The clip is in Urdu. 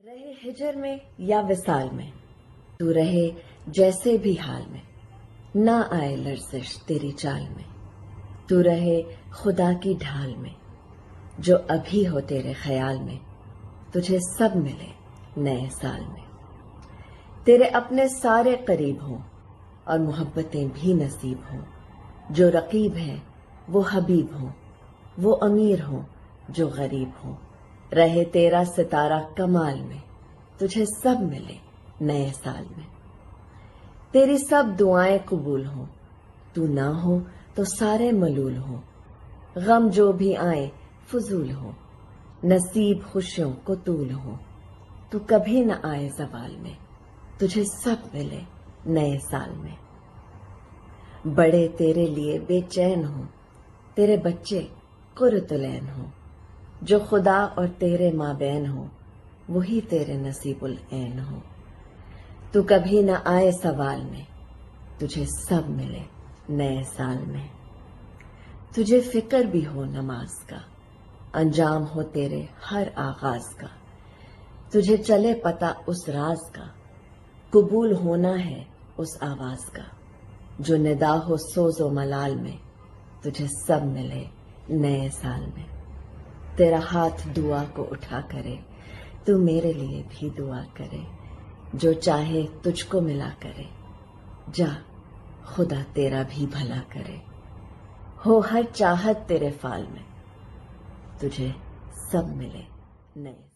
رہے ہجر میں یا وصال میں، تو رہے جیسے بھی حال میں، نہ آئے لرزش تیری چال میں، تو رہے خدا کی ڈھال میں، جو ابھی ہو تیرے خیال میں، تجھے سب ملے نئے سال میں۔ تیرے اپنے سارے قریب ہوں اور محبتیں بھی نصیب ہوں، جو رقیب ہے وہ حبیب ہوں، وہ امیر ہوں جو غریب ہوں، رہے تیرا ستارہ کمال میں، تجھے سب ملے نئے سال میں۔ تیری سب دعائیں قبول ہوں، تو نہ ہو تو سارے ملول ہوں، غم جو بھی آئے فضول ہو، نصیب خوشیوں کو طول ہو، تو کبھی نہ آئے زوال میں، تجھے سب ملے نئے سال میں۔ بڑے تیرے لیے بے چین ہوں، تیرے بچے قرۃ العین ہوں، جو خدا اور تیرے مابین ہوں، وہی تیرے نصیب العین ہوں، تو کبھی نہ آئے سوال میں، تجھے سب ملے نئے سال میں۔ تجھے فکر بھی ہو نماز کا، انجام ہو تیرے ہر آغاز کا، تجھے چلے پتہ اس راز کا، قبول ہونا ہے اس آواز کا، جو ندا ہو سوز و ملال میں، تجھے سب ملے نئے سال میں۔ تیرا ہاتھ دعا کو اٹھا کرے، تو میرے لیے بھی دعا کرے، جو چاہے تجھ کو ملا کرے، جا خدا تیرا بھی بھلا کرے۔ ہو ہر چاہت تیرے فال میں، تجھے سب ملے نئے